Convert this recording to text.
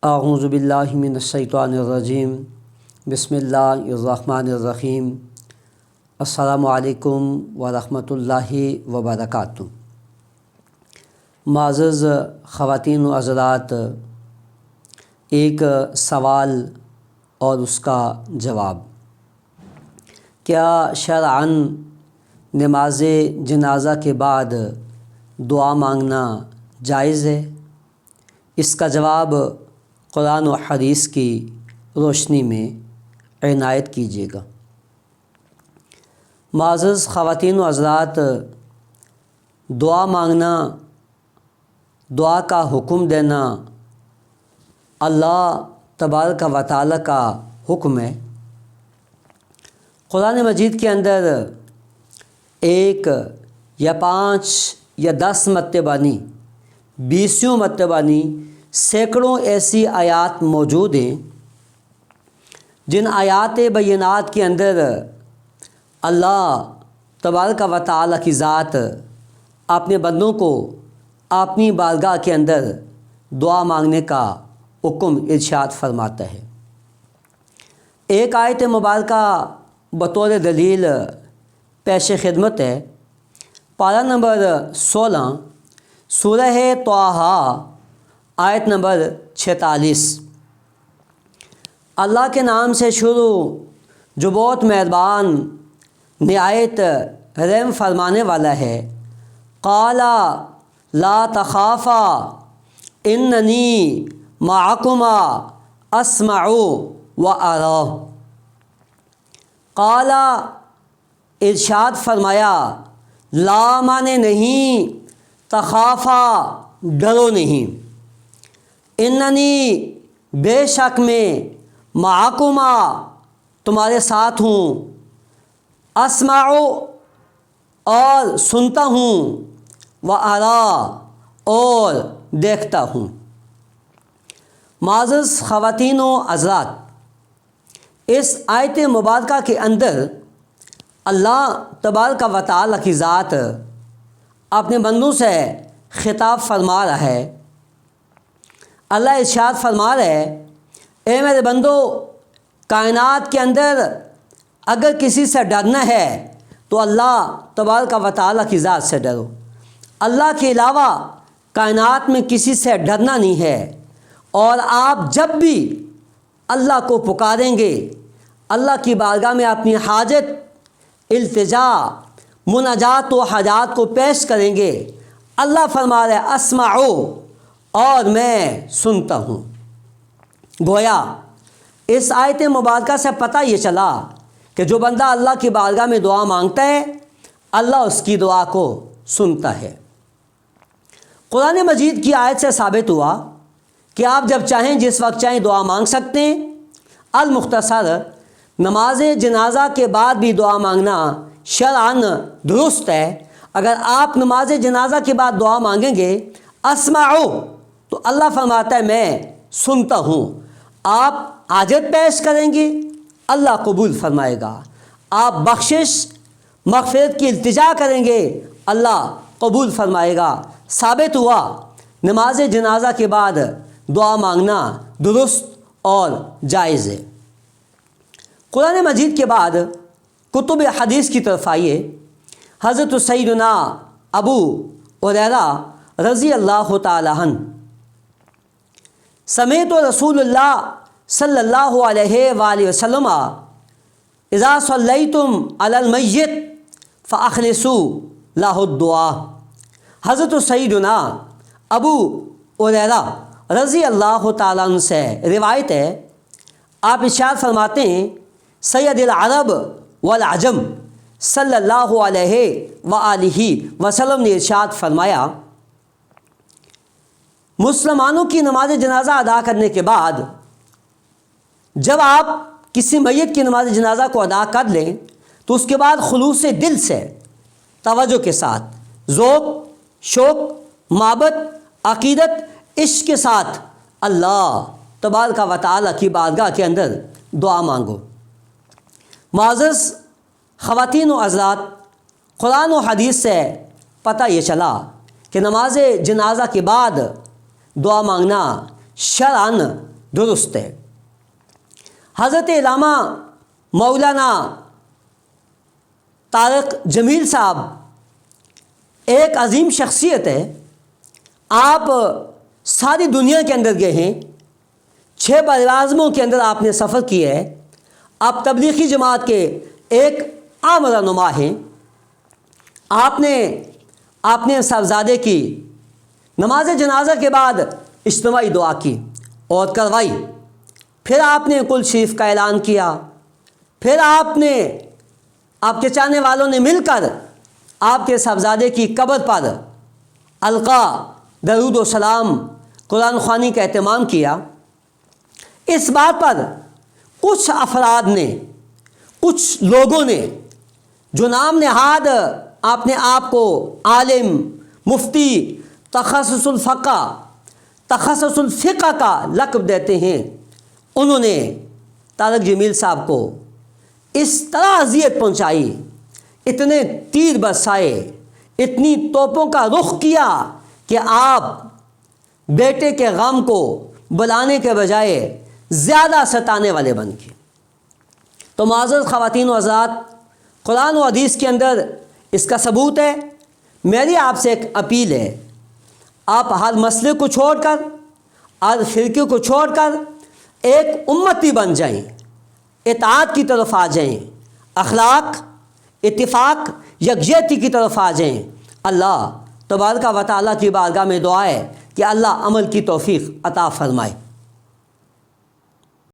اعوذ باللہ من الشیطان الرجیم بسم اللہ الرحمن الرحیم السلام علیکم ورحمۃ اللہ وبرکاتہ۔ معزز خواتین و حضرات، ایک سوال اور اس کا جواب۔ کیا شرعاً نماز جنازہ کے بعد دعا مانگنا جائز ہے؟ اس کا جواب قرآن و حدیث کی روشنی میں عنایت کیجیے گا۔ معزز خواتین و حضرات، دعا مانگنا، دعا کا حکم دینا اللہ تبارک و تعالی کا حکم ہے۔ قرآن مجید کے اندر 1 یا 5 یا 10 مرتبہ نہیں، 20 مرتبہ نہیں، سینکڑوں ایسی آیات موجود ہیں جن آیات بینات کے اندر اللہ تبارک و تعالی کی ذات اپنے بندوں کو اپنی بارگاہ کے اندر دعا مانگنے کا حکم ارشاد فرماتا ہے۔ ایک آیت مبارکہ بطور دلیل پیش خدمت ہے۔ پارہ نمبر 16 سورہ طٰہٰ آیت نمبر 46۔ اللہ کے نام سے شروع جو بہت مہربان نہایت رحم فرمانے والا ہے۔ قالا لا تخافا اننی معکما اسمع و ارا۔ قالا ارشاد فرمایا، لا مانے نہیں، تخافا ڈرو نہیں، اننی بے شک میں، معکما تمہارے ساتھ ہوں، اسمع اور سنتا ہوں، و ارا اور دیکھتا ہوں۔ معزز خواتین و حضرات، اس آیت مبارکہ کے اندر اللہ تبارک و تعالی کی ذات اپنے بندوں سے خطاب فرما رہا ہے۔ اللہ ارشاد فرما رہا ہے، اے میرے بندو، کائنات کے اندر اگر کسی سے ڈرنا ہے تو اللہ تبارک و تعالی کی ذات سے ڈرو۔ اللہ کے علاوہ کائنات میں کسی سے ڈرنا نہیں ہے، اور آپ جب بھی اللہ کو پکاریں گے، اللہ کی بارگاہ میں اپنی حاجت، التجا، مناجات و حاجات کو پیش کریں گے، اللہ فرما رہا ہے اسمعو، اور میں سنتا ہوں۔ گویا اس آیت مبارکہ سے پتہ یہ چلا کہ جو بندہ اللہ کی بارگاہ میں دعا مانگتا ہے، اللہ اس کی دعا کو سنتا ہے۔ قرآن مجید کی آیت سے ثابت ہوا کہ آپ جب چاہیں جس وقت چاہیں دعا مانگ سکتے ہیں۔ المختصر، نماز جنازہ کے بعد بھی دعا مانگنا شرعاً درست ہے۔ اگر آپ نماز جنازہ کے بعد دعا مانگیں گے، اسمعو، تو اللہ فرماتا ہے میں سنتا ہوں۔ آپ حاجت پیش کریں گے، اللہ قبول فرمائے گا۔ آپ بخشش، مغفرت کی التجا کریں گے، اللہ قبول فرمائے گا۔ ثابت ہوا نماز جنازہ کے بعد دعا مانگنا درست اور جائز ہے۔ قرآن مجید کے بعد کتب حدیث کی طرف آئیے۔ حضرت سیدنا ابو ہریرہ رضی اللہ تعالی عنہ، سمیت رسول اللہ صلی اللہ علیہ وآلہ وسلم اذا صلیتم علی المیت فاخلصوا لہ الدعاء۔ حضرت سیدنا ابو ہریرہ رضی اللہ تعالیٰ عنہ سے روایت ہے، آپ ارشاد فرماتے ہیں، سید العرب والعجم صلی اللہ علیہ وآلہ وسلم نے ارشاد فرمایا، مسلمانوں کی نماز جنازہ ادا کرنے کے بعد جب آپ کسی میت کی نماز جنازہ کو ادا کر لیں تو اس کے بعد خلوص دل سے، توجہ کے ساتھ، ذوق، شوق، محبت، عقیدت، عشق کے ساتھ اللہ تبارک و تعالی کی بارگاہ کے اندر دعا مانگو۔ معزز خواتین و حضرات، قرآن و حدیث سے پتہ یہ چلا کہ نماز جنازہ کے بعد دعا مانگنا شرعاً درست ہے۔ حضرت علامہ مولانا طارق جمیل صاحب ایک عظیم شخصیت ہے۔ آپ ساری دنیا کے اندر گئے ہیں، 6 براعظموں کے اندر آپ نے سفر کیا ہے۔ آپ تبلیغی جماعت کے ایک عام رہنما ہیں۔ آپ نے اپنے صاحبزادے کی نماز جنازہ کے بعد اجتماعی دعا کی اور کروائی، پھر آپ نے کل شریف کا اعلان کیا، پھر آپ کے چاہنے والوں نے مل کر آپ کے صاحبزادے کی قبر پر القا درود و سلام قرآن خوانی کا اہتمام کیا۔ اس بات پر کچھ افراد نے، کچھ لوگوں نے جو نام نہاد اپنے آپ کو عالم، مفتی، تخصص الفقہ کا لقب دیتے ہیں، انہوں نے طارق جمیل صاحب کو اس طرح اذیت پہنچائی، اتنے تیر برسائے، اتنی توپوں کا رخ کیا کہ آپ بیٹے کے غم کو بلانے کے بجائے زیادہ ستانے والے بن گئے۔ تو معزز خواتین و حضرات، قرآن و حدیث کے اندر اس کا ثبوت ہے۔ میری آپ سے ایک اپیل ہے، آپ ہر مسئلے کو چھوڑ کر، ہر فرقے کو چھوڑ کر ایک امتی بن جائیں، اطاعت کی طرف آ جائیں، اخلاق، اتفاق، یکجہتی کی طرف آ جائیں۔ اللہ تبارک و تعالیٰ کی بارگاہ میں دعا ہے کہ اللہ عمل کی توفیق عطا فرمائے۔